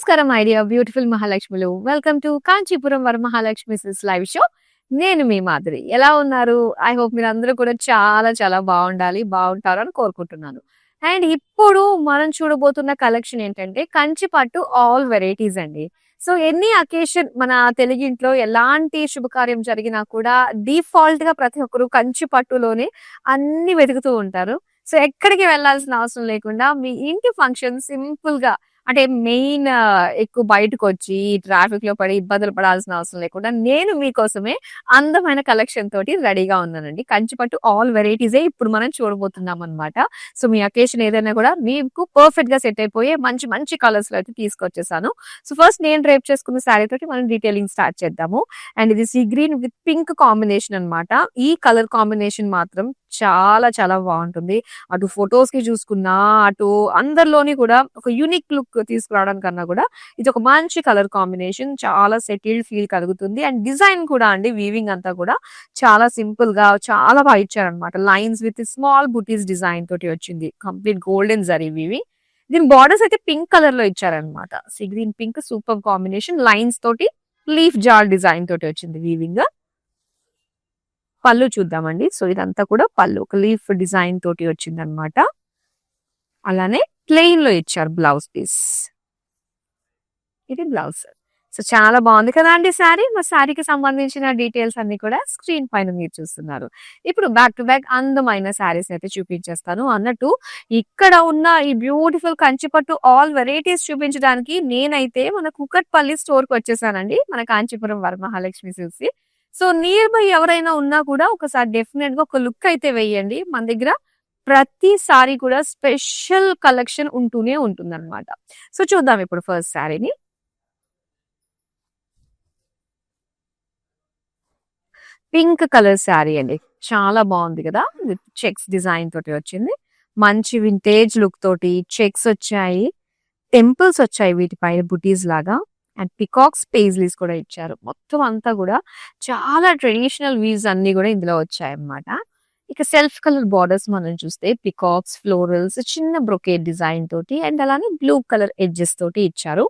నమస్కారం my dear beautiful మహాలక్ష్ములు. Welcome to Kanchipuram Varamahalakshmi live show. నేను మీ మాధురి. ఎలా ఉన్నారు? ఐ హోప్ మీరందరూ కూడా చాలా చాలా బాగుండాలి, బాగుంటారు అని కోరుకుంటున్నాను. అండ్ ఇప్పుడు మనం చూడబోతున్న కలెక్షన్ ఏంటంటే కంచి పట్టు ఆల్ వెరైటీస్ అండి. సో ఎనీ అకేషన్ మన తెలుగింట్లో ఎలాంటి శుభకార్యం జరిగినా కూడా డిఫాల్ట్ గా ప్రతి ఒక్కరు కంచి పట్టులోనే అన్ని వెతుకుతూ ఉంటారు. సో ఎక్కడికి వెళ్ళాల్సిన అవసరం లేకుండా మీ ఇంటి ఫంక్షన్ సింపుల్ గా అంటే మెయిన్ ఎక్కువ బయటకొచ్చి ట్రాఫిక్ లో పడి ఇబ్బందులు పడాల్సిన అవసరం లేకుండా నేను మీకోసమే అందమైన కలెక్షన్ తోటి రెడీగా ఉన్నానండి. కంచిపట్టు ఆల్ వెరైటీసే ఇప్పుడు మనం చూడబోతున్నాం అనమాట. సో మీ అకేషన్ ఏదైనా కూడా మీకు పర్ఫెక్ట్ గా సెట్ అయిపోయే మంచి మంచి కలర్స్ లో అయితే తీసుకొచ్చేసాను. సో ఫస్ట్ నేను డ్రేప్ చేసుకున్న శారీ తోటి మనం డీటెయిలింగ్ స్టార్ట్ చేద్దాము. అండ్ ఇది sea green with pink combination అనమాట. ఈ కలర్ కాంబినేషన్ మాత్రం చాలా చాలా బాగుంటుంది. అటు ఫొటోస్ కి చూసుకున్నా, అటు అందరిలోని కూడా ఒక యూనిక్ లుక్ తీసుకురావడం కన్నా కూడా ఇది ఒక మంచి కలర్ కాంబినేషన్. చాలా సెటిల్డ్ ఫీల్ కలుగుతుంది. అండ్ డిజైన్ కూడా అండి, వీవింగ్ అంతా కూడా చాలా సింపుల్ గా చాలా బాగా ఇచ్చారనమాట. Lines with small buttis design తోటి వచ్చింది. Complete golden zari weaving. దీని బార్డర్స్ అయితే పింక్ కలర్ లో ఇచ్చారనమాట. Sea green pink super combination. Lines తోటి లీఫ్ జాల్ డిజైన్ తోటి వచ్చింది వీవింగ్. పళ్ళు చూద్దామండి. సో ఇదంతా కూడా పళ్ళు ఒక లీఫ్ డిజైన్ తోటి వచ్చింది అనమాట. అలానే ప్లెయిన్ లో ఇచ్చారు బ్లౌజ్ పీస్. ఇది బ్లౌజ్. సో చాలా బాగుంది కదా అండి శారీ. మా శారీకి సంబంధించిన డీటెయిల్స్ అన్ని కూడా స్క్రీన్ పైన మీరు చూస్తున్నారు. ఇప్పుడు బ్యాక్ టు బ్యాక్ అందమైన శారీస్ అయితే చూపించేస్తాను. అన్నట్టు ఇక్కడ ఉన్న ఈ బ్యూటిఫుల్ కంచిపట్టు ఆల్ వెరైటీస్ చూపించడానికి నేనైతే మన కుకట్పల్లి స్టోర్ కి వచ్చేసానండి, మన Kanchipuram Varamahalakshmi silks. So near by ఎవరైనా ఉన్నా కూడా ఒకసారి డెఫినెట్ గా ఒక లుక్ అయితే వేయండి. మన దగ్గర ప్రతిసారి కూడా స్పెషల్ కలెక్షన్ ఉంటూనే ఉంటుంది అనమాట. సో చూద్దాం ఇప్పుడు ఫస్ట్ శారీని. పింక్ కలర్ శారీ అండి, చాలా బాగుంది కదా. విత్ చెక్స్ డిజైన్ తోటి వచ్చింది. మంచి వింటేజ్ లుక్ తోటి చెక్స్ వచ్చాయి, టెంపుల్స్ వచ్చాయి వీటిపైన బుటీస్ లాగా. అండ్ పికాక్స్ పేజ్లీస్ కూడా ఇచ్చారు. మొత్తం అంతా కూడా చాలా ట్రెడిషనల్ వీవ్స్ అన్ని కూడా ఇందులో వచ్చాయి అన్నమాట. ఇక సెల్ఫ్ కలర్ బార్డర్స్ మనం చూస్తే పికాక్స్, ఫ్లోరల్స్, చిన్న బ్రొకేట్ డిజైన్ తోటి అండ్ అలానే బ్లూ కలర్ ఎడ్జెస్ తోటి ఇచ్చారు.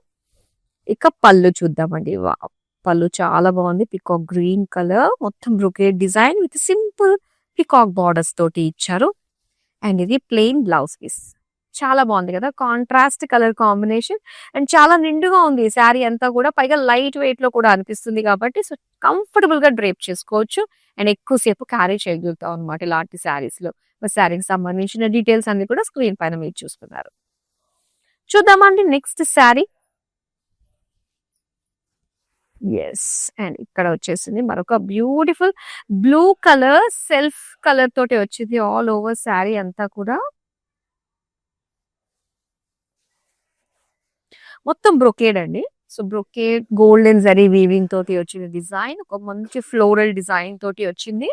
ఇక పళ్ళు చూద్దామండి. వావ్, పళ్ళు చాలా బాగుంది. పికాక్ గ్రీన్ కలర్, మొత్తం brocade design with simple peacock borders తోటి ఇచ్చారు. అండ్ ఇది ప్లెయిన్ బ్లౌజ్ పీస్. చాలా బాగుంది కదా, కాంట్రాస్ట్ కలర్ కాంబినేషన్. అండ్ చాలా నిండుగా ఉంది ఈ శారీ అంతా కూడా. పైగా లైట్ వెయిట్ లో కూడా అనిపిస్తుంది కాబట్టి సో కంఫర్టబుల్ గా డ్రేప్ చేసుకోవచ్చు. అండ్ ఎక్కువసేపు క్యారీ చేయగలుగుతాం అనమాట ఇలాంటి శారీస్ లో. శారీకి సంబంధించిన డీటెయిల్స్ అన్ని కూడా స్క్రీన్ పైన మీరు చూస్తున్నారు. చూద్దామండి నెక్స్ట్ శారీ. ఎస్, అండ్ ఇక్కడ వచ్చేసింది మరొక beautiful blue colour self colour తోటి వచ్చింది ఆల్ ఓవర్ శారీ అంతా కూడా. మొత్తం బ్రొకేడ్ అండి. So brocade golden zari weaving తోటి వచ్చిన డిజైన్, ఒక మంచి ఫ్లోరల్ డిజైన్ తోటి వచ్చింది.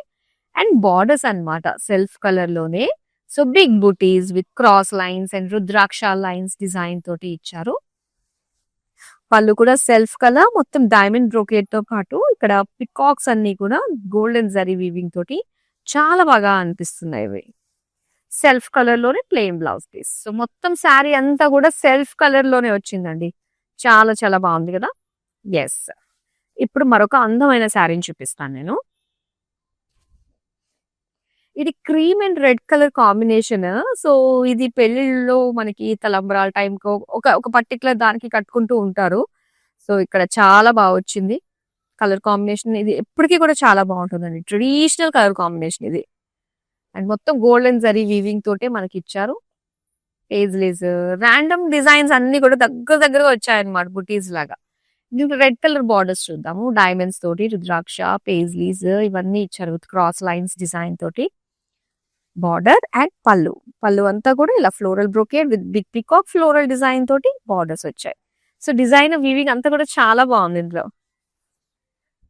అండ్ బార్డర్స్ అన్నమాట సెల్ఫ్ కలర్ లోనే. So big buttis with cross lines and rudraksha lines design తోటి ఇచ్చారు. పళ్ళు కూడా సెల్ఫ్ కలర్, మొత్తం డైమండ్ బ్రొకేడ్ తో పాటు ఇక్కడ పికాక్స్ అన్ని కూడా గోల్డెన్ జరీ వీవింగ్ తోటి చాలా బాగా అనిపిస్తున్నాయి ఇవి. సెల్ఫ్ కలర్ లోనే ప్లెయిన్ బ్లౌజ్ పీస్. సో మొత్తం శారీ అంతా కూడా సెల్ఫ్ కలర్ లోనే వచ్చిందండి. చాలా చాలా బాగుంది కదా. ఎస్, ఇప్పుడు మరొక అందమైన శారీని చూపిస్తాను నేను. ఇది cream and red colour combination. So ఇది పెళ్లిళ్ళలో మనకి తలంబ్రాల టైంకి ఒక పర్టికులర్ దానికి కట్టుకుంటూ ఉంటారు. సో ఇక్కడ చాలా బాగా వచ్చింది కలర్ కాంబినేషన్. ఇది ఎప్పటికీ కూడా చాలా బాగుంటుందండి, ట్రెడిషనల్ కలర్ కాంబినేషన్ ఇది. అండ్ మొత్తం గోల్డెన్ జరీ వీవింగ్ తోటే మనకి ఇచ్చారు. పేజ్లీస్, ర్యాండమ్ డిజైన్స్ అన్ని కూడా దగ్గర దగ్గరగా వచ్చాయన్నమాట బుటీస్ లాగా. దీంట్లో రెడ్ కలర్ బార్డర్స్ చూద్దాము. డైమండ్స్ తోటి రుద్రాక్ష, పేజ్లీస్ ఇవన్నీ ఇచ్చారు విత్ క్రాస్ లైన్స్ డిజైన్ తోటి బార్డర్. అండ్ పళ్ళు, పళ్ళు అంతా కూడా ఇలా floral brocade with big peacock floral design తోటి బార్డర్స్ వచ్చాయి. సో డిజైన్ వీవింగ్ అంతా కూడా చాలా బాగుంది. ఇందులో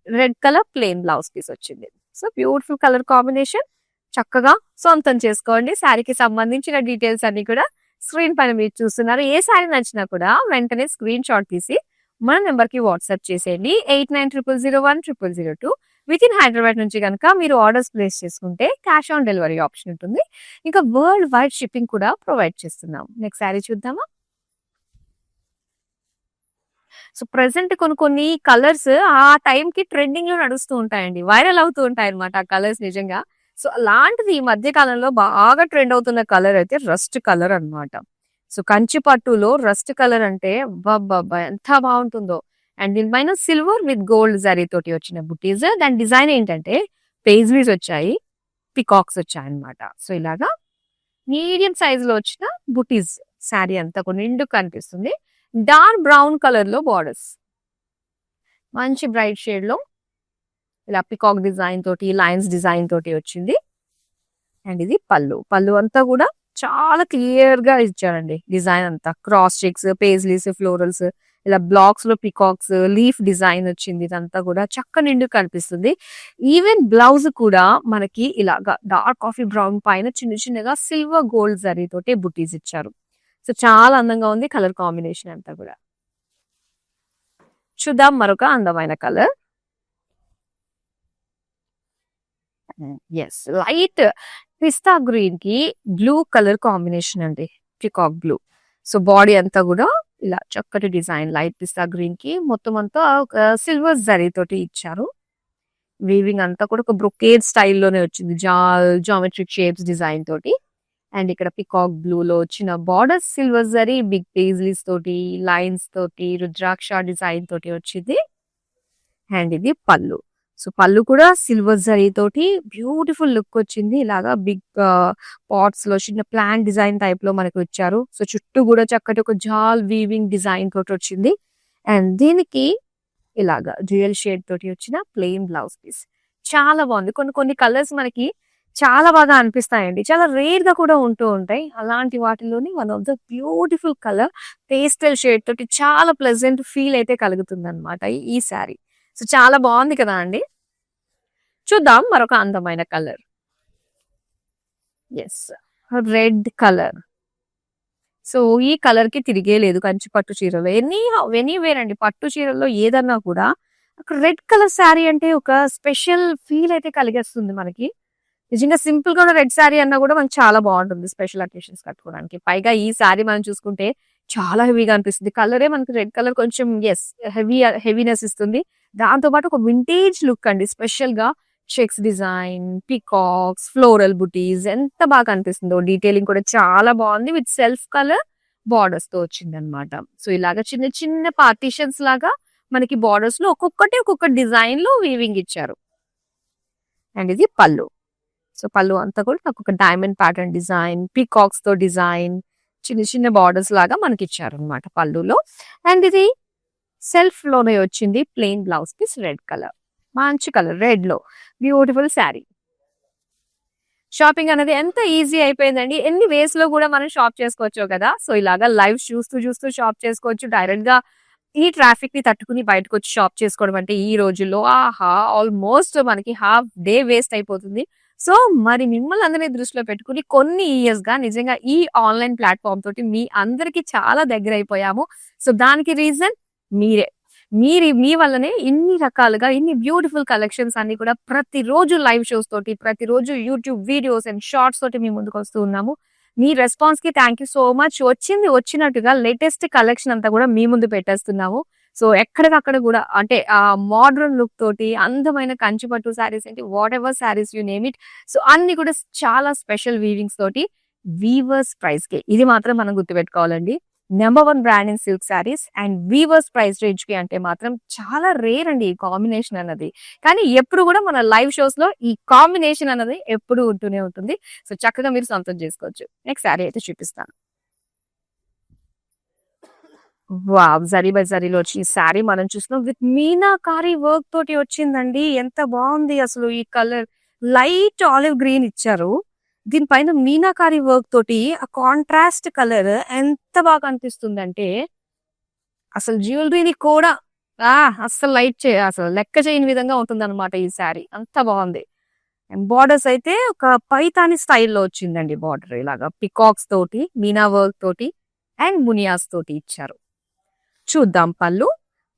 red colour plain blouse piece వచ్చింది. So beautiful colour combination. చక్కగా సొంతం చేసుకోండి. శారీకి సంబంధించిన డీటెయిల్స్ అన్ని కూడా స్క్రీన్ పైన మీరు చూస్తున్నారు. ఏ శారీ నచ్చినా కూడా వెంటనే స్క్రీన్ షాట్ తీసి మన నెంబర్ కి వాట్సాప్ చేసేయండి. 8900010002. విత్ ఇన్ హైదరాబాద్ నుంచి కనుక మీరు ఆర్డర్స్ ప్లేస్ చేసుకుంటే క్యాష్ ఆన్ డెలివరీ ఆప్షన్ ఉంటుంది. ఇంకా వరల్డ్ వైడ్ షిప్పింగ్ కూడా ప్రొవైడ్ చేస్తున్నాం. నెక్స్ట్ శారీ చూద్దామా. సో ప్రెజెంట్ కొన్ని కలర్స్ ఆ టైం కి ట్రెండింగ్ లో నడుస్తూ ఉంటాయండి, వైరల్ అవుతూ ఉంటాయి అనమాట ఆ కలర్స్ నిజంగా. సో అలాంటిది ఈ మధ్య కాలంలో బాగా ట్రెండ్ అవుతున్న కలర్ అయితే రస్ట్ కలర్ అన్నమాట. సో కంచి పట్టులో రస్ట్ కలర్ అంటే అబ్బబ్బబ్బా! ఎంత బావుంటుందో. అండ్ దీనిపైన సిల్వర్ విత్ గోల్డ్ జరీ తోటి వచ్చిన బుటీస్. దాని డిజైన్ ఏంటంటే పేజ్లీస్ వచ్చాయి, పికాక్స్ వచ్చాయన్నమాట. సో ఇలాగా మీడియం సైజ్ లో వచ్చిన బుటీస్. శారీ అంతా కూడా నిండుగా కనిపిస్తుంది. డార్క్ బ్రౌన్ కలర్ లో బార్డర్స్, మంచి బ్రైట్ షేడ్ లో ఇలా పికాక్ డిజైన్ తోటి, లైన్స్ డిజైన్ తోటి వచ్చింది. అండ్ ఇది పళ్ళు. పళ్ళు అంతా కూడా చాలా క్లియర్ గా ఇచ్చారండి. డిజైన్ అంతా క్రాస్ చెక్స్, పేజ్లీస్, ఫ్లోరల్స్, ఇలా బ్లాక్స్ లో పికాక్స్, లీఫ్ డిజైన్ వచ్చింది. ఇదంతా కూడా చక్క నిండు కనిపిస్తుంది. ఈవెన్ బ్లౌజ్ కూడా మనకి ఇలాగా డార్క్ కాఫీ బ్రౌన్ పైన చిన్న చిన్నగా సిల్వర్ గోల్డ్ జరీ తోటి బుటీస్ ఇచ్చారు. సో చాలా అందంగా ఉంది కలర్ కాంబినేషన్ అంతా కూడా. చూద్దాం మరొక అందమైన కలర్. ఎస్, లైట్ పిస్తా గ్రీన్ కి బ్లూ కలర్ కాంబినేషన్ అండి, పికాక్ బ్లూ. సో బాడీ అంతా కూడా ఇలా చక్కటి డిజైన్ లైట్ పిస్తా గ్రీన్ కి మొత్తం అంతా ఒక సిల్వర్ జరీ తోటి ఇచ్చారు. వీవింగ్ అంతా కూడా ఒక బ్రొకేడ్ స్టైల్లోనే వచ్చింది, జామెట్రిక్ షేప్స్ డిజైన్ తోటి. అండ్ ఇక్కడ పికాక్ బ్లూ లో వచ్చిన borders silver zari, big paisleys తోటి, లైన్స్ తోటి, రుద్రాక్ష డిజైన్ తోటి వచ్చింది. అండ్ ఇది పళ్ళు. సో పళ్ళు కూడా సిల్వర్ జరీ తోటి బ్యూటిఫుల్ లుక్ వచ్చింది. ఇలాగా బిగ్ పాట్స్ లో చిన్న ప్లాంట్ డిజైన్ టైప్ లో మనకు ఇచ్చారు. సో చుట్టూ కూడా చక్కటి ఒక జాల్ వీవింగ్ డిజైన్ తోటి వచ్చింది. అండ్ దీనికి ఇలాగా డ్యూయల్ షేడ్ తోటి వచ్చిన ప్లెయిన్ బ్లౌజ్ పీస్. చాలా బాగుంది. కొన్ని కలర్స్ మనకి చాలా బాగా అనిపిస్తాయండి, చాలా రేర్ గా కూడా ఉంటూ ఉంటాయి. అలాంటి వాటిలోని one of the beautiful colour pastel shade తోటి చాలా ప్లెజెంట్ ఫీల్ అయితే కలుగుతుంది అనమాట ఈ శారీ. సో చాలా బాగుంది కదా అండి. చూద్దాం మరొక అందమైన colour. Yes, red colour. So ఈ కలర్ కి తిరిగే లేదు కంచి పట్టు చీరలో. ఎనీవేర్ అండి, పట్టు చీరల్లో ఏదన్నా కూడా రెడ్ కలర్ శారీ అంటే ఒక స్పెషల్ ఫీల్ అయితే కలిగేస్తుంది మనకి. నిజంగా సింపుల్ గా ఉన్న రెడ్ శారీ అన్నా కూడా మనకి చాలా బాగుంటుంది స్పెషల్ అకేషన్స్ కట్టుకోవడానికి. పైగా ఈ శారీ మనం చూసుకుంటే చాలా హెవీగా అనిపిస్తుంది. కలరే మనకి రెడ్ కలర్ కొంచెం హెవీనెస్ ఇస్తుంది. దాంతో పాటు ఒక వింటేజ్ లుక్ అండి, స్పెషల్ గా చెక్స్ డిజైన్, పికాక్స్, ఫ్లోరల్ బుటీస్ ఎంత బాగా అనిపిస్తుందో. డీటెయిలింగ్ కూడా చాలా బాగుంది విత్ సెల్ఫ్ కలర్ బార్డర్స్ తో వచ్చింది అనమాట. సో ఇలాగా చిన్న చిన్న పార్టీషన్స్ లాగా మనకి బార్డర్స్ లో ఒక్కొక్కటి ఒక్కొక్క డిజైన్ లో వీవింగ్ ఇచ్చారు. అండ్ ఇది పళ్ళు. సో పళ్ళు అంతా కూడా నాకు ఒక డైమండ్ ప్యాటర్న్ డిజైన్, పీకాక్స్ తో డిజైన్, చిన్న చిన్న బార్డర్స్ లాగా మనకి ఇచ్చారు అనమాట పళ్ళులో. అండ్ ఇది సెల్ఫ్ లోనే వచ్చింది plain blouse piece, red colour, మంచి కలర్ రెడ్ లో బ్యూటిఫుల్ శారీ. షాపింగ్ అనేది ఎంత ఈజీ అయిపోయిందండి. ఎన్ని వేస్ లో కూడా మనం షాప్ చేసుకోవచ్చు కదా. సో ఇలాగా లైవ్ చూస్తూ చూస్తూ షాప్ చేసుకోవచ్చు. డైరెక్ట్ గా ఈ ట్రాఫిక్ ని తట్టుకుని బయటకు వచ్చి షాప్ చేసుకోవడం అంటే ఈ రోజుల్లో ఆల్మోస్ట్ మనకి హాఫ్ డే వేస్ట్ అయిపోతుంది. సో మరి మిమ్మల్ని అందరినీ దృష్టిలో పెట్టుకుని కొన్ని ఇయర్స్ గా నిజంగా ఈ ఆన్లైన్ ప్లాట్ఫామ్ తోటి మీ అందరికి చాలా దగ్గర అయిపోయాము. సో దానికి రీజన్ మీరే. మీ వల్లనే ఇన్ని రకాలుగా ఇన్ని బ్యూటిఫుల్ కలెక్షన్స్ అన్ని కూడా ప్రతిరోజు లైవ్ షోస్ తోటి, ప్రతిరోజు యూట్యూబ్ వీడియోస్ అండ్ షార్ట్స్ తోటి మీ ముందుకు వస్తూ ఉన్నాము. మీ రెస్పాన్స్ కి థ్యాంక్ యూ సో మచ్. వచ్చినట్టుగా లేటెస్ట్ కలెక్షన్ అంతా కూడా మీ ముందు పెట్టేస్తున్నాము. సో ఎక్కడికక్కడ కూడా అంటే ఆ మోడర్న్ లుక్ తోటి అందమైన కంచిపట్టు శారీస్ ఏంటి, what ever saris you name it, so అన్ని కూడా చాలా స్పెషల్ వీవింగ్స్ తోటి వీవర్స్ ప్రైస్ కి. ఇది మాత్రం మనం గుర్తుపెట్టుకోవాలండి. Number 1 brand in silk saris and weavers price range కి అంటే మాత్రం చాలా రేర్ అండి ఈ కాంబినేషన్ అన్నది. కానీ ఎప్పుడు కూడా మన లైవ్ షోస్ లో ఈ కాంబినేషన్ అన్నది ఎప్పుడు ఉంటూనే ఉంటుంది. సో చక్కగా మీరు సొంతం చేసుకోవచ్చు. నెక్స్ట్ శారీ అయితే చూపిస్తాను. వావ్, జరీ బై జరీలో వచ్చి ఈ శారీ మనం చూస్తున్నాం విత్ మీనాకారి వర్క్ తోటి వచ్చిందండి. ఎంత బాగుంది అసలు. ఈ కలర్ లైట్ ఆలివ్ గ్రీన్ ఇచ్చారు, దీనిపైన మీనాకారి వర్క్ తోటి ఆ కాంట్రాస్ట్ కలర్ ఎంత బాగా అనిపిస్తుంది అంటే అసలు జ్యువెలరీని కూడా అసలు అసలు లెక్క చేయని విధంగా ఉంటుంది అనమాట ఈ శారీ. అంత బాగుంది. బార్డర్స్ అయితే ఒక పైతాని స్టైల్లో వచ్చిందండి. బార్డర్ ఇలాగా పికాక్స్ తోటి, మీనా వర్క్ తోటి అండ్ మునియాస్ తోటి ఇచ్చారు. చూద్దాం పళ్ళు.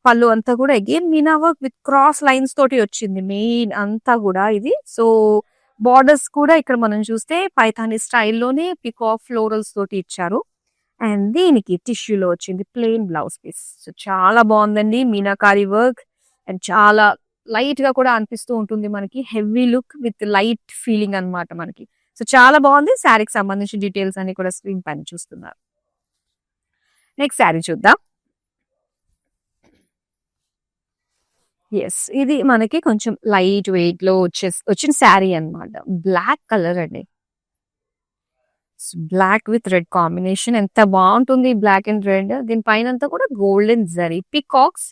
పళ్ళు అంతా కూడా again Meena work with cross lines తోటి వచ్చింది మెయిన్ అంతా కూడా ఇది. సో బార్డర్స్ కూడా ఇక్కడ మనం చూస్తే పైథానీ స్టైల్లోనే పికాక్ ఫ్లోరల్స్ తోటి ఇచ్చారు. అండ్ దీనికి టిష్యూలో వచ్చింది ప్లెయిన్ బ్లౌజ్ పీస్. సో చాలా బాగుందండి. మీనాకారి వర్క్ అండ్ చాలా లైట్ గా కూడా అనిపిస్తూ ఉంటుంది మనకి. Heavy look with light feeling అన్నమాట మనకి. సో చాలా బాగుంది. శారీకి సంబంధించిన డీటెయిల్స్ అన్ని కూడా స్క్రీన్ పైన చూస్తున్నారు. నెక్స్ట్ శారీ చూద్దాం. ఇది మనకి కొంచెం లైట్ వెయిట్ లో వచ్చిన శారీ అన్నమాట. బ్లాక్ కలర్ అండి. బ్లాక్ విత్ రెడ్ కాంబినేషన్ ఎంత బాగుంటుంది. Black and red. దీని పైన అంతా కూడా గోల్డెన్ జరీ పికాక్స్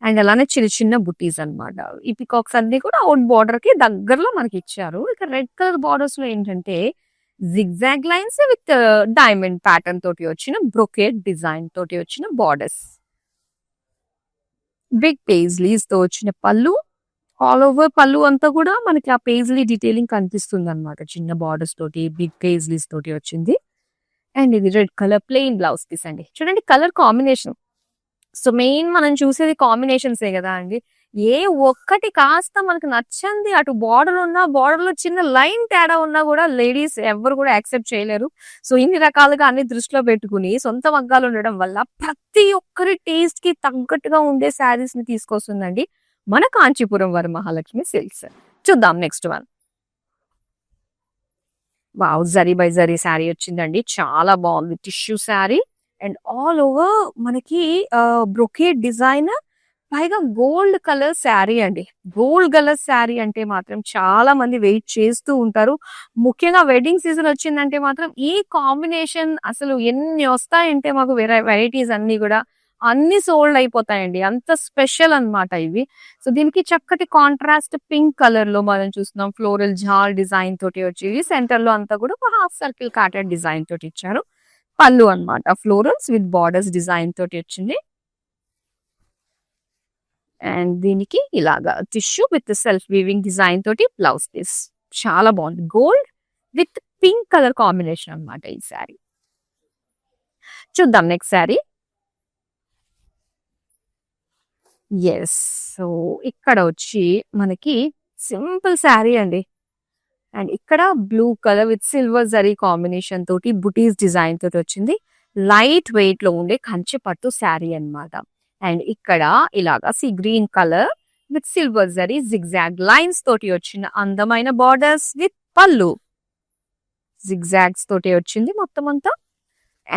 అండ్ అలానే చిన్న చిన్న బుటీస్ అన్నమాట. ఈ పికాక్స్ అన్ని కూడా అవుట్ బార్డర్ కి దగ్గరలో మనకి ఇచ్చారు. ఇక రెడ్ కలర్ బార్డర్స్ లో ఏంటంటే zigzag lines with diamond pattern తోటి వచ్చిన బ్రొకేట్ డిజైన్ తోటి వచ్చిన బార్డర్స్. బిగ్ పేజ్లీస్ తో వచ్చిన పళ్ళు. ఆల్ ఓవర్ పళ్ళు అంతా కూడా మనకి ఆ పేజ్లీ డీటెయిలింగ్ కనిపిస్తుంది అనమాట. చిన్న బార్డర్స్ తోటి బిగ్ పేజ్లీస్ తోటి వచ్చింది. అండ్ ఇది red colour plain blouse piece అండి. చూడండి కలర్ కాంబినేషన్. సో మెయిన్ మనం చూసేది కాంబినేషన్సే కదా అండి. ఏ ఒక్కటి కాస్త మనకు నచ్చంది అటు బార్డర్ ఉన్నా బార్డర్ లో చిన్న లైన్ తేడా ఉన్నా కూడా లేడీస్ ఎవరు కూడా యాక్సెప్ట్ చేయలేరు. సో ఇన్ని రకాలుగా అన్ని దృష్టిలో పెట్టుకుని సొంత మగ్గాలు ఉండడం వల్ల ప్రతి ఒక్కరి టేస్ట్ కి తగ్గట్టుగా ఉండే శారీస్ ని తీసుకొస్తుందండి మన కాంచీపురం వరమహాలక్ష్మి సిల్క్స్. చూద్దాం next one. Wow, zari by zari sari వచ్చిందండి. చాలా బాగుంది. Tissue sari and all over మనకి బ్రొకేట్ డిజైన్, పైగా గోల్డ్ కలర్ శారీ అండి. గోల్డ్ కలర్ శారీ అంటే మాత్రం చాలా మంది వెయిట్ చేస్తూ ఉంటారు. ముఖ్యంగా వెడ్డింగ్ సీజన్ వచ్చిందంటే మాత్రం ఈ కాంబినేషన్ అసలు ఎన్ని వస్తాయంటే మాకు వెరైటీస్ అన్ని కూడా అన్ని సోల్డ్ అయిపోతాయండి. అంత స్పెషల్ అన్నమాట ఇవి. సో దీనికి చక్కటి కాంట్రాస్ట్ పింక్ కలర్ లో మనం చూస్తున్నాం. ఫ్లోరల్ జాల్ డిజైన్ తోటి వచ్చి సెంటర్ లో అంతా కూడా ఒక హాఫ్ సర్కిల్ కాటెడ్ డిజైన్ తోటి ఇచ్చారు. పళ్ళు అన్నమాట ఫ్లోరల్స్ విత్ బార్డర్స్ డిజైన్ తోటి వచ్చింది. అండ్ దీనికి ఇలాగా tissue with self weaving design తోటి బ్లౌజ్ పీస్. చాలా బాగుంది. Gold with pink colour combination అన్నమాట ఈ శారీ. చూద్దాం నెక్స్ట్ శారీ. సో ఇక్కడ వచ్చి మనకి సింపుల్ శారీ అండి. అండ్ ఇక్కడ blue colour with silver zari combination తోటి బుటీస్ డిజైన్ తోటి వచ్చింది. లైట్ వెయిట్ లో ఉండే కంచి పట్టు శారీ అన్నమాట. అండ్ ఇక్కడ ఇలాగా green colour with silver zari zigzag lines తోటి వచ్చిన అందమైన బార్డర్స్ విత్ పళ్ళు జిగ్జాగ్స్ తోటి వచ్చింది మొత్తం అంతా.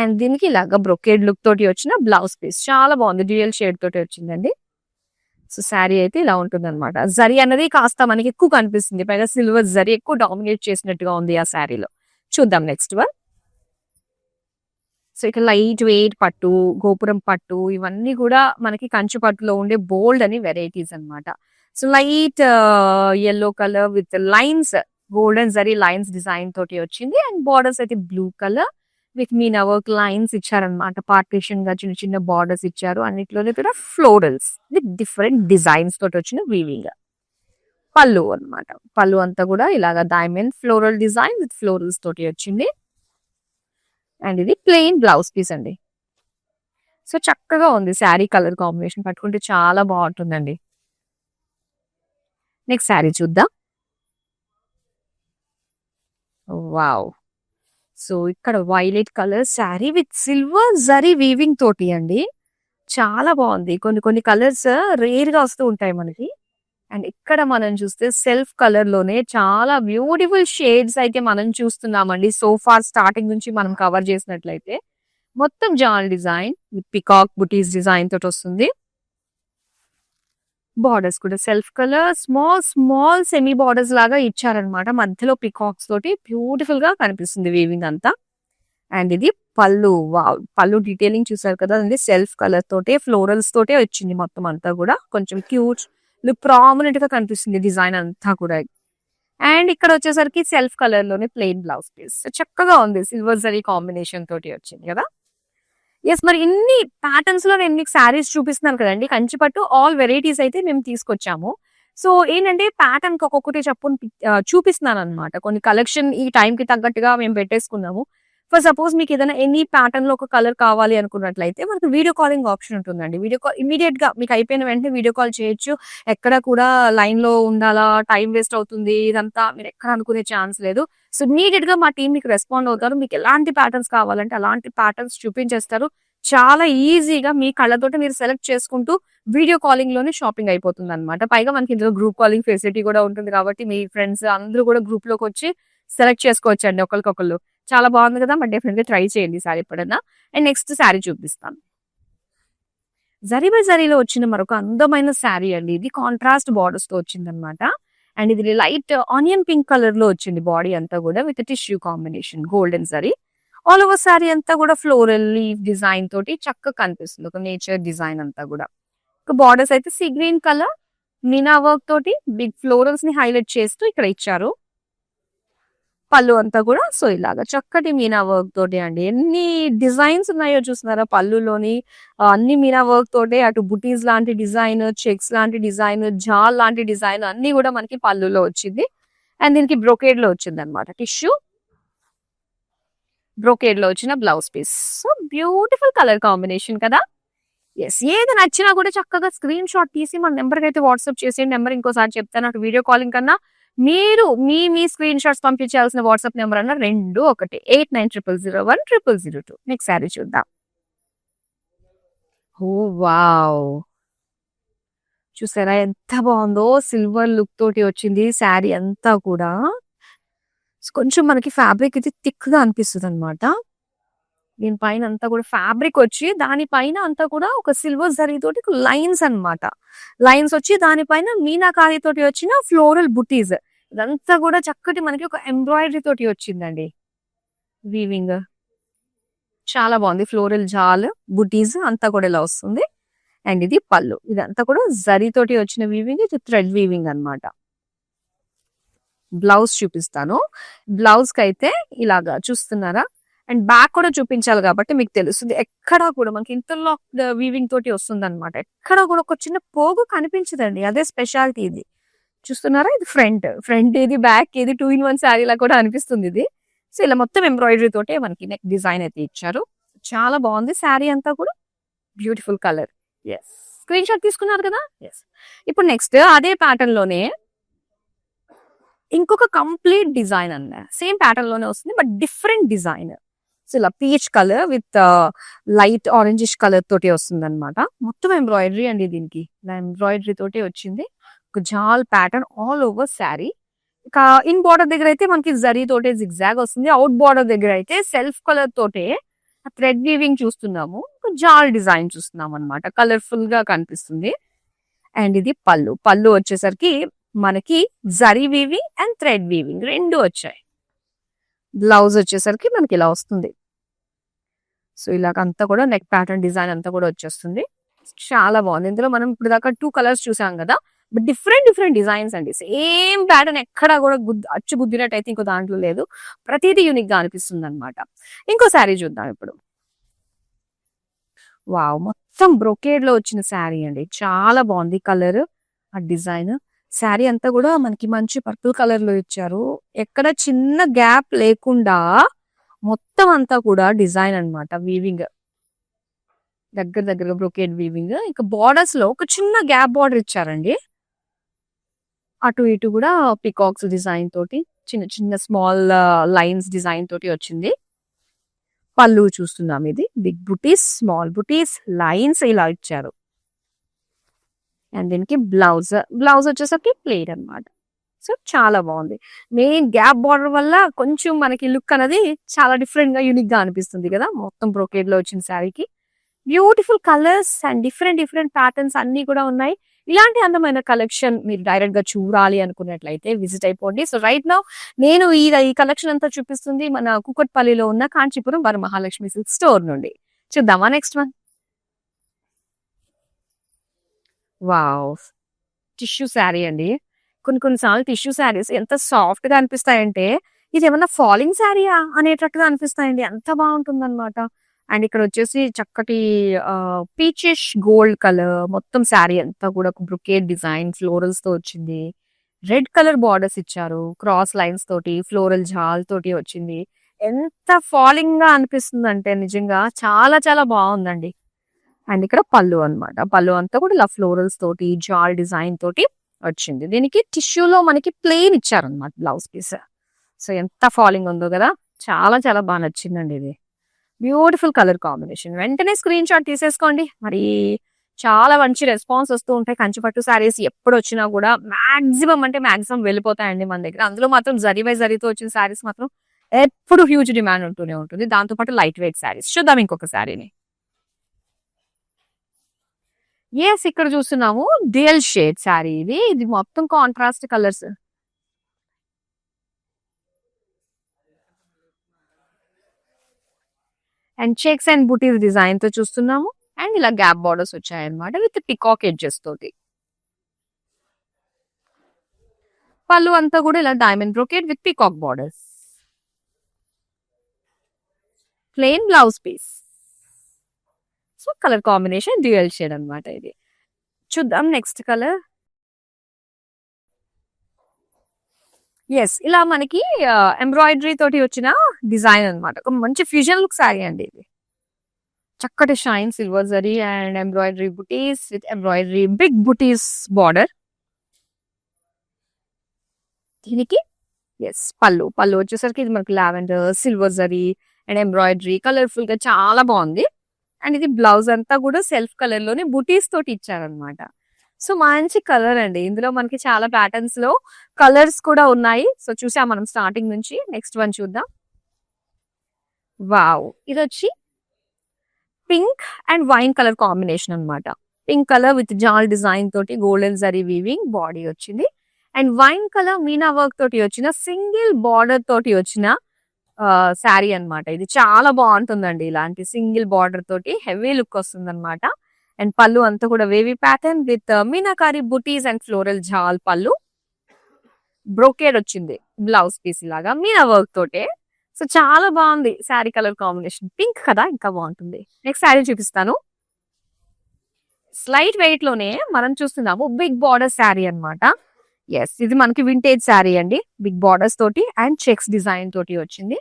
అండ్ దీనికి ఇలాగా బ్రొకేడ్ లుక్ తోటి వచ్చిన బ్లౌజ్ పీస్. చాలా బాగుంది. డ్యూయల్ షేడ్ తోటి వచ్చిందండి. సో శారీ అయితే ఇలా ఉంటుంది అనమాట. జరీ అనేది కాస్త మనకి ఎక్కువ కనిపిస్తుంది. పైగా సిల్వర్ జరీ ఎక్కువ డామినేట్ చేసినట్టుగా ఉంది ఆ శారీలో. చూద్దాం నెక్స్ట్ వన్. సో ఇక లైట్ వెయిట్ పట్టు, గోపురం పట్టు ఇవన్నీ కూడా మనకి కంచి పట్టులో ఉండే బోల్డ్ అని వెరైటీస్ అన్నమాట. So light yellow colour with lines, golden zari lines design తోటి వచ్చింది. అండ్ బార్డర్స్ అయితే blue colour with Meena work lines ఇచ్చారనమాట. పార్టిషన్ గా చిన్న చిన్న బార్డర్స్ ఇచ్చారు. అన్నిట్లోనే కూడా ఫ్లోరల్స్ విత్ డిఫరెంట్ డిజైన్స్ తోటి వచ్చిన వీవింగ్. పళ్ళు అన్నమాట. పళ్ళు అంతా కూడా ఇలాగా diamond floral design with florals తోటి వచ్చింది. అండ్ ఇది ప్లెయిన్ బ్లౌజ్ పీస్ అండి. సో చక్కగా ఉంది. శారీ కలర్ కాంబినేషన్ పట్టుకుంటే చాలా బాగుంటుందండి. నెక్స్ట్ శారీ చూద్దాం. వావ్, సో ఇక్కడ violet colour sari with silver zari weaving తోటి అండి. చాలా బాగుంది. కొన్ని కలర్స్ రేర్ గా వస్తూ ఉంటాయి మనకి. అండ్ ఇక్కడ మనం చూస్తే సెల్ఫ్ కలర్ లోనే చాలా బ్యూటిఫుల్ షేడ్స్ అయితే మనం చూస్తున్నామండి. సోఫార్ స్టార్టింగ్ నుంచి మనం కవర్ చేసినట్లయితే మొత్తం జాల్ design with peacock buttis design తోటి వస్తుంది. బార్డర్స్ కూడా self colour small small semi borders లాగా ఇచ్చారనమాట. మధ్యలో పికాక్స్ తోటి బ్యూటిఫుల్ గా కనిపిస్తుంది వీవింగ్ అంతా. అండ్ ఇది పళ్ళు. వావ్, పళ్ళు డీటెయిలింగ్ చూసారు కదా అండి. సెల్ఫ్ కలర్ తోటే ఫ్లోరల్స్ తోటే వచ్చింది మొత్తం అంతా కూడా. కొంచెం క్యూట్ లుక్ ప్రామినెంట్ గా కనిపిస్తుంది డిజైన్ అంతా కూడా. అండ్ ఇక్కడ వచ్చేసరికి సెల్ఫ్ కలర్ లోనే ప్లెయిన్ బ్లౌజ్ పీస్. చక్కగా ఉంది. సిల్వర్ జరీ కాంబినేషన్ తోటి వచ్చింది కదా. మరి ఇన్ని ప్యాటర్న్స్ లో నేను మీకు శారీస్ చూపిస్తున్నాను కదండి. కంచిపట్టు ఆల్ వెరైటీస్ అయితే మేము తీసుకొచ్చాము. సో ఏంటంటే ప్యాటర్న్ ఒక్కొక్కటి చూపిస్తున్నాను అనమాట. కొన్ని కలెక్షన్ ఈ టైం కి తగ్గట్టుగా మేము పెట్టేసుకున్నాము. ఫర్ సపోజ్ మీకు ఏదైనా ఎనీ ప్యాటర్న్ లో ఒక కలర్ కావాలి అనుకున్నట్లయితే మనకు వీడియో కాలింగ్ ఆప్షన్ ఉంటుందండి. వీడియో కాల్ ఇమీడియట్ గా మీకు అయిపోయిన వెంటనే వీడియో కాల్ చేయొచ్చు. ఎక్కడ కూడా లైన్ లో ఉండాలా, టైం వేస్ట్ అవుతుంది, ఇదంతా మీరు ఎక్కడ అనుకునే ఛాన్స్ లేదు. సో ఇమీడియట్ గా మా టీం మీకు రెస్పాండ్ అవుతారు. మీకు ఎలాంటి ప్యాటర్న్స్ కావాలంటే అలాంటి ప్యాటర్న్స్ చూపించేస్తారు. చాలా ఈజీగా మీ కళ్ళతోటి మీరు సెలెక్ట్ చేసుకుంటూ వీడియో కాలింగ్ లోనే షాపింగ్ అయిపోతుంది అనమాట. పైగా మనకి ఇందులో గ్రూప్ కాలింగ్ ఫెసిలిటీ కూడా ఉంటుంది కాబట్టి మీ ఫ్రెండ్స్ అందరూ కూడా గ్రూప్ లోకి వచ్చి సెలెక్ట్ చేసుకోవచ్చు అండి ఒకరికొకళ్ళు. చాలా బాగుంది కదా! మరి డెఫినెట్‌గా ట్రై చేయండి ఈసారి ఎప్పుడన్నా. అండ్ నెక్స్ట్ శారీ చూపిస్తాను. జరీ బై జరీలో వచ్చిన మరొక అందమైన శారీ అండి. ఇది కాంట్రాస్ట్ బార్డర్స్‌తో వచ్చిందనమాట. అండ్ ఇది లైట్ ఆనియన్ పింక్ కలర్‌లో వచ్చింది బాడీ అంతా కూడా with tissue combination golden zari. All over sari అంతా కూడా ఫ్లోరల్ లీఫ్ డిజైన్ తోటి చక్కగా కనిపిస్తుంది. ఒక నేచర్ డిజైన్ అంతా కూడా. ఒక బార్డర్స్ అయితే sea green colour Meena work తోటి బిగ్ ఫ్లోరల్స్ ని హైలైట్ చేస్తూ ఇక్కడ ఇచ్చారు. పళ్ళు అంతా కూడా సో ఇలాగా చక్కటి మీనా వర్క్ తోటి అండి. ఎన్ని డిజైన్స్ ఉన్నాయో చూస్తున్నారా పళ్ళులోని. అన్ని మీనా వర్క్ తోటే అటు బుటీస్ లాంటి డిజైన్, చెక్స్ లాంటి డిజైన్, జాల్ లాంటి డిజైన్ అన్ని కూడా మనకి పళ్ళులో వచ్చింది. అండ్ దీనికి బ్రొకేడ్ లో వచ్చిందనమాట. టిష్యూ బ్రొకేడ్ లో వచ్చిన blouse piece. So beautiful colour combination కదా! యెస్. ఏది నచ్చినా కూడా చక్కగా స్క్రీన్ షాట్ తీసి మన నెంబర్‌కి అయితే వాట్సాప్ చేసేయండి. నెంబర్ ఇంకోసారి చెప్తాను. అటు వీడియో కాలింగ్ కన్నా మీరు మీ స్క్రీన్ షాట్స్ పంపించాల్సిన వాట్సాప్ నెంబర్ అన్న 2 ఒకటే 8900010002. నెక్స్ట్ శారీ చూద్దాం. ఓహ్! వావ్! చూసారా ఎంత బాగుందో. సిల్వర్ లుక్ తోటి వచ్చింది శారీ అంతా కూడా. కొంచెం మనకి ఫ్యాబ్రిక్ ఇది థిక్ గా అనిపిస్తదనమాట. దీనిపైన అంతా కూడా ఫ్యాబ్రిక్ వచ్చి దానిపైన అంతా కూడా ఒక సిల్వర్ జరీ తోటి లైన్స్ అన్నమాట. లైన్స్ వచ్చి దానిపైన మీనాకారి తోటి వచ్చిన ఫ్లోరల్ బుటీస్. ఇదంతా కూడా చక్కటి మనకి ఒక ఎంబ్రాయిడరీ తోటి వచ్చిందండి. వీవింగ్ చాలా బాగుంది. ఫ్లోరల్ జాల్ బుటీస్ అంతా కూడా ఇలా వస్తుంది. అండ్ ఇది పళ్ళు. ఇదంతా కూడా జరీ తోటి వచ్చిన వీవింగ్. ఇది థ్రెడ్ వీవింగ్ అన్నమాట. బ్లౌజ్ చూపిస్తాను. బ్లౌజ్ కి అయితే ఇలాగా చూస్తున్నారా. అండ్ బ్యాక్ కూడా చూపించాలి కాబట్టి మీకు తెలుస్తుంది. ఎక్కడా కూడా మనకి ఇంటర్లాక్ వీవింగ్ తోటి వస్తుంది అనమాట. ఎక్కడ కూడా ఒక చిన్న పోగు కనిపించదండి. అదే స్పెషాలిటీ ఇది. చూస్తున్నారా ఇది ఫ్రంట్ ఇది బ్యాక్ ఇది 2 in 1 శారీ లా కూడా అనిపిస్తుంది ఇది. సో ఇలా మొత్తం ఎంబ్రాయిడరీ తోటే మనకి నెక్ డిజైన్ అయితే ఇచ్చారు. చాలా బాగుంది శారీ అంతా కూడా. Beautiful colour. Yes. Screenshot తీసుకున్నారు కదా. ఎస్. ఇప్పుడు నెక్స్ట్ అదే ప్యాటర్న్ లోనే ఇంకొక కంప్లీట్ డిజైన్ అన్న సేమ్ ప్యాటర్న్ లోనే వస్తుంది బట్ డిఫరెంట్ డిజైన్. సో ఇలా peach colour with light orangish colour తోటి వస్తుంది అనమాట. మొత్తం ఎంబ్రాయిడరీ అండి దీనికి. ఇలా ఎంబ్రాయిడరీ తోటి వచ్చింది. ఒక జాల్ ప్యాటర్న్ ఆల్ ఓవర్ శారీ. ఇక ఇన్ బార్డర్ దగ్గర అయితే మనకి జరీ తోటే జిగ్జాగ్ వస్తుంది. అవుట్ బార్డర్ దగ్గర అయితే సెల్ఫ్ కలర్ తోటే థ్రెడ్ వీవింగ్ చూస్తున్నాము. ఒక జాల్ డిజైన్ చూస్తున్నాం అనమాట. కలర్ఫుల్ గా కనిపిస్తుంది. అండ్ ఇది పళ్ళు వచ్చేసరికి మనకి zari weaving and thread weaving 2 వచ్చాయి. బ్లౌజ్ వచ్చేసరికి మనకి ఇలా వస్తుంది. సో ఇలాగ అంతా కూడా నెక్ ప్యాటర్న్ డిజైన్ అంతా కూడా వచ్చేస్తుంది. చాలా బాగుంది. ఇందులో మనం ఇప్పుడు దాకా 2 కలర్స్ చూసాం కదా. బట్ డిఫరెంట్ డిజైన్స్ అండి. సేమ్ ప్యాటర్న్ ఎక్కడా కూడా అచ్చు గుద్దినట్టు అయితే ఇంకో దాంట్లో లేదు. ప్రతిదీ యూనిక్ గా అనిపిస్తుంది అనమాట. ఇంకో శారీ చూద్దాం ఇప్పుడు. వావ్! మొత్తం బ్రొకేడ్ లో వచ్చిన శారీ అండి. చాలా బాగుంది కలర్ ఆ డిజైన్. శారీ అంతా కూడా మనకి మంచి పర్పుల్ కలర్ లో ఇచ్చారు. ఎక్కడ చిన్న గ్యాప్ లేకుండా మొత్తం అంతా కూడా డిజైన్ అన్నమాట. వీవింగ్ దగ్గర బ్రొకేడ్ వీవింగ్. ఇంకా బార్డర్స్ లో ఒక చిన్న గ్యాప్ బార్డర్ ఇచ్చారండి. అటు ఇటు కూడా పికాక్స్ డిజైన్ తోటి చిన్న స్మాల్ లైన్స్ డిజైన్ తోటి వచ్చింది. పళ్ళు చూస్తున్నాం. ఇది బిగ్ బుటీస్, స్మాల్ బుటీస్, లైన్స్ ఇలా ఇచ్చారు. అండ్ దీనికి బ్లౌజ్ వచ్చేసరికి ప్లేన్ అన్నమాట. సో చాలా బాగుంది. మెయిన్ గ్యాప్ బార్డర్ వల్ల కొంచెం మనకి లుక్ అనేది చాలా డిఫరెంట్ గా యూనిక్ గా అనిపిస్తుంది కదా. మొత్తం బ్రొకేడ్ లో వచ్చిన శారీకి beautiful colours and different patterns అన్ని కూడా ఉన్నాయి. ఇలాంటి అందమైన కలెక్షన్ మీరు డైరెక్ట్ గా చూడాలి అనుకున్నట్లయితే విజిట్ అయిపోండి. సో రైట్ నౌ నేను ఈ కలెక్షన్ అంతా చూపిస్తుంది మన కూకట్పల్లిలో ఉన్న కాంచీపురం వరమహాలక్ష్మి సిల్క్ స్టోర్ నుండి. చూద్దామా next one. Wow! Tissue sari అండి. కొన్నిసార్లు టిష్యూ శారీస్ ఎంత సాఫ్ట్ గా అనిపిస్తాయంటే ఇది ఏమన్నా ఫాలింగ్ శారీయా అనేటట్టుగా అనిపిస్తాయండి. అంత బాగుంటుందన్నమాట. అండ్ ఇక్కడ వచ్చేసి చక్కటి పీచిష్ గోల్డ్ కలర్ మొత్తం శారీ అంతా కూడా బ్రొకేడ్ డిజైన్ ఫ్లోరల్స్ తో వచ్చింది. రెడ్ కలర్ బార్డర్స్ ఇచ్చారు. క్రాస్ లైన్స్ తోటి ఫ్లోరల్ జాల్ తోటి వచ్చింది. ఎంత ఫాలింగ్ గా అనిపిస్తుంది అంటే నిజంగా చాలా చాలా బాగుందండి. అండ్ ఇక్కడ పళ్ళు అన్నమాట. పళ్ళు అంతా కూడా ఇలా ఫ్లోరల్స్ తోటి జాల్ డిజైన్ తోటి వచ్చింది. దీనికి టిష్యూలో మనకి ప్లెయిన్ ఇచ్చారనమాట బ్లౌజ్ పీస్. సో ఎంత ఫాలింగ్ ఉందో కదా, చాలా చాలా బాగా నచ్చిందండి ఇది. Beautiful colour combination. వెంటనే స్క్రీన్ షాట్ తీసేసుకోండి. మరి చాలా మంచి రెస్పాన్స్ వస్తూ ఉంటాయి. కంచిపట్టు శారీస్ ఎప్పుడు వచ్చినా కూడా మాక్సిమం అంటే మాక్సిమం వెళ్ళిపోతాయండి మన దగ్గర. అందులో మాత్రం జరీ బై జరీతో వచ్చిన శారీస్ మాత్రం ఎప్పుడు హ్యూజ్ డిమాండ్ ఉంటూనే ఉంటుంది. దాంతో పాటు లైట్ వెయిట్ శారీస్. చూద్దాం ఇంకొక శారీని. ఎస్, ఇక్కడ చూస్తున్నాము డ్యూయల్ షేడ్ శారీ. ఇది మొత్తం contrast colours. And checks and butis design తో చూస్తున్నాము. అండ్ ఇలా గ్యాప్ బార్డర్స్ వచ్చాయన్నమాట విత్ పికాక్ ఎడ్జెస్ తోటి. పళ్ళు అంతా కూడా ఇలా diamond brocade with peacock borders. Plain blouse piece. So colour combination dual shade అన్నమాట ఇది. చూద్దాం నెక్స్ట్ కలర్. ఎస్, ఇలా మనకి ఎంబ్రాయిడరీ తోటి వచ్చిన డిజైన్ అన్నమాట. ఒక మంచి ఫ్యూజన్ లుక్ శారీ అండి ఇది. చక్కటి shine silver zari and embroidery buttis with embroidery big buttis border. దీనికి ఎస్ పళ్ళు వచ్చేసరికి ఇది మనకి lavender silver zari and embroidery colourful గా చాలా బాగుంది. అండ్ ఇది బ్లౌజ్ అంతా కూడా సెల్ఫ్ కలర్ లోనే బుటీస్ తోటి ఇచ్చారనమాట. సో మంచి కలర్ అండి. ఇందులో మనకి చాలా ప్యాటర్న్స్ లో కలర్స్ కూడా ఉన్నాయి. సో చూసాం మనం స్టార్టింగ్ నుంచి. నెక్స్ట్ వన్ చూద్దాం. వావ్, ఇది వచ్చి pink and wine colour combination అన్నమాట. పింక్ కలర్ విత్ జాల్ డిజైన్ తోటి గోల్డెన్ జరీ వీవింగ్ బాడీ వచ్చింది. And wine colour Meena work తోటి వచ్చిన సింగిల్ బార్డర్ తోటి వచ్చిన శారీ అన్నమాట. ఇది చాలా బాగుంటుందండి. ఇలాంటి సింగిల్ బార్డర్ తోటి హెవీ లుక్ వస్తుంది అనమాట. అండ్ పళ్ళు అంతా కూడా wavy pattern with meenakari buttis and floral జాల్ పళ్ళు. బ్రోకేడ్ వచ్చింది బ్లౌజ్ పీస్ లాగా మీనా వర్క్ తోటే. సో చాలా బాగుంది శారీ కలర్ కాంబినేషన్. పింక్ కదా, ఇంకా బాగుంటుంది. నెక్స్ట్ శారీ చూపిస్తాను. స్లైట్ వెయిట్ లోనే మనం చూస్తున్నాము బిగ్ బార్డర్ శారీ అన్నమాట. ఎస్, ఇది మనకి వింటేజ్ శారీ అండి. బిగ్ బార్డర్స్ తోటి అండ్ చెక్స్ డిజైన్ తోటి వచ్చింది.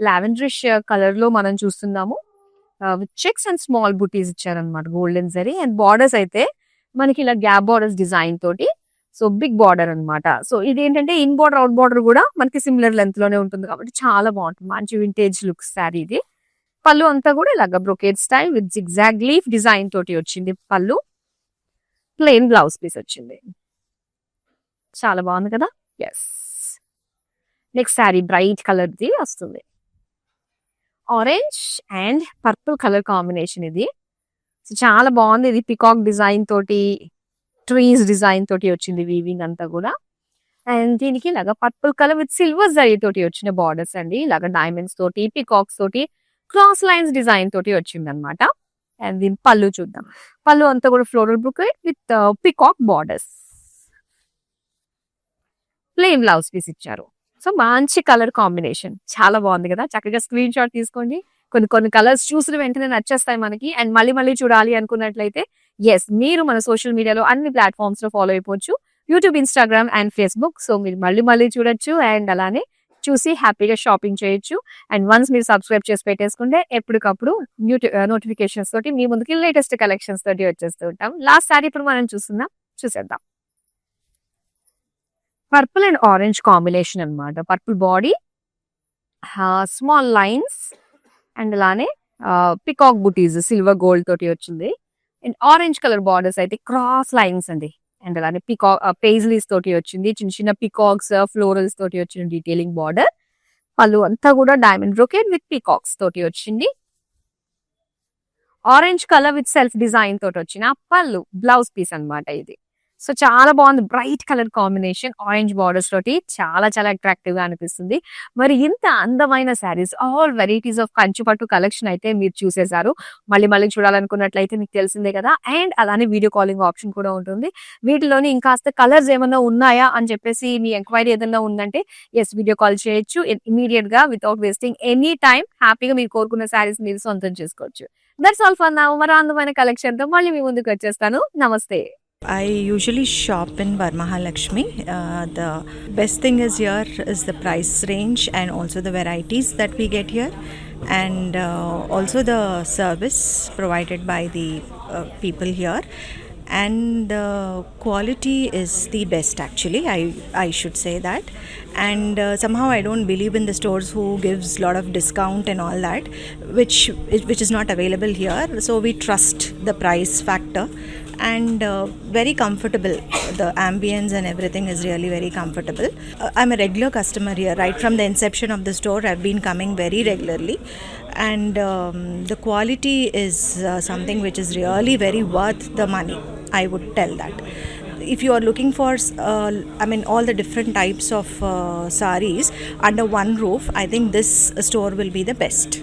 లావెండరిష్ కలర్ లో మనం చూస్తున్నాము. విత్ చెక్స్ అండ్ స్మాల్ బుటీస్ ఇచ్చారనమాట గోల్డెన్ జరీ. అండ్ బార్డర్స్ అయితే మనకి ఇలా గ్యాప్ బార్డర్స్ డిజైన్ తోటి. సో బిగ్ బార్డర్ అన్నమాట. సో ఇది ఏంటంటే ఇన్ బార్డర్ అవుట్ బార్డర్ కూడా మనకి సిమిలర్ లెంత్ లోనే ఉంటుంది కాబట్టి చాలా బాగుంటుంది. మంచి వింటేజ్ లుక్ శారీ ఇది. పళ్ళు అంతా కూడా ఇలాగ brocade style with zigzag leaf design తోటి వచ్చింది పళ్ళు. ప్లెయిన్ బ్లౌజ్ పీస్ వచ్చింది. చాలా బాగుంది కదా. Yes, next sari bright colour ది వస్తుంది. Orange and purple colour combination ఇది. సో చాలా బాగుంది. ఇది పికాక్ డిజైన్ తోటి ట్రీస్ డిజైన్ తోటి వచ్చింది వీవింగ్ అంతా కూడా. అండ్ దీనికి ఇలాగా purple colour with silver zari తోటి వచ్చిన బార్డర్స్ అండి. ఇలాగా డైమండ్స్ తోటి పికాక్స్ తోటి క్రాస్ లైన్స్ డిజైన్ తోటి వచ్చింది అనమాట. అండ్ దీని పళ్ళు చూద్దాం. పళ్ళు అంతా కూడా floral brocade with peacock borders. Plain blouse piece ఇచ్చారు. సో మంచి కలర్ కాంబినేషన్, చాలా బాగుంది కదా. చక్కగా స్క్రీన్ షాట్ తీసుకోండి. కొన్ని కలర్స్ చూసిన వెంటనే నచ్చేస్తాయి మనకి. అండ్ మళ్ళీ చూడాలి అనుకున్నట్లయితే ఎస్, మీరు మన సోషల్ మీడియాలో అన్ని ప్లాట్ఫామ్స్ లో ఫాలో అయిపోవచ్చు. YouTube, Instagram and Facebook. So మీరు మళ్ళీ చూడొచ్చు అండ్ అలానే చూసి హ్యాపీగా షాపింగ్ చేయొచ్చు. అండ్ వన్స్ మీరు సబ్స్క్రైబ్ చేసి పెట్టేసుకుంటే ఎప్పటికప్పుడు నోటిఫికేషన్స్ తోటి మీ ముందుకి లేటెస్ట్ కలెక్షన్స్ తోటి వచ్చేస్తూ ఉంటాం. లాస్ట్ సారీ ఇప్పుడు మనం చూసేద్దాం. పర్పుల్ అండ్ ఆరెంజ్ కాంబినేషన్ అన్నమాట. Purple body, small lines and అలానే పికాక్ బుటీస్ సిల్వర్ గోల్డ్ తోటి వచ్చింది. అండ్ ఆరెంజ్ కలర్ బార్డర్స్ అయితే క్రాస్ లైన్స్ అండి. అండ్ అలానే పికాక్ పేజ్లీస్ తోటి వచ్చింది. చిన్న చిన్న పికాక్స్ ఫ్లోరల్స్ తోటి వచ్చిన డీటెయిలింగ్ బార్డర్. పళ్ళు అంతా కూడా డైమండ్ బ్రోకెట్ విత్ పికాక్స్ తోటి వచ్చింది. Orange colour with self design తోటి వచ్చిన పళ్ళు బ్లౌజ్ పీస్ అన్నమాట ఇది. సో చాలా బాగుంది. Bright colour combination orange borders తోటి చాలా అట్రాక్టివ్ గా అనిపిస్తుంది. మరి ఇంత అందమైన saris, all varieties of Kanchipattu collection అయితే మీరు చూసేశారు. మళ్ళీ చూడాలనుకున్నట్లయితే మీకు తెలిసిందే కదా. అండ్ అలానే వీడియో కాలింగ్ ఆప్షన్ కూడా ఉంటుంది. వీటిలోని ఇంకాస్త కలర్స్ ఏమన్నా ఉన్నాయా అని చెప్పేసి మీ ఎంక్వైరీ ఏదైనా ఉందంటే ఎస్, వీడియో కాల్ చేయొచ్చు. ఇమీడియట్ గా వితౌట్ వేస్టింగ్ ఎనీ టైం హ్యాపీగా మీరు కోరుకున్న శారీస్ మీరు సొంతం చేసుకోవచ్చు. That's all for now. మరి అందమైన కలెక్షన్ తో మళ్ళీ మీ ముందుకు వచ్చేస్తాను. నమస్తే. I usually shop in Varmahalakshmi. The best thing is here is the price range and also the varieties that we get here, and also the service provided by the people here. And the quality is the best actually. I should say that. And somehow I don't believe in the stores who gives lot of discount and all that, which is not available here. So we trust the price factor, and very comfortable. The ambience and everything is really very comfortable. I'm a regular customer here right from the inception of the store. I've been coming very regularly, and the quality is something which is really very worth the money, I would tell that. If you are looking for all the different types of saris under one roof, I think this store will be the best.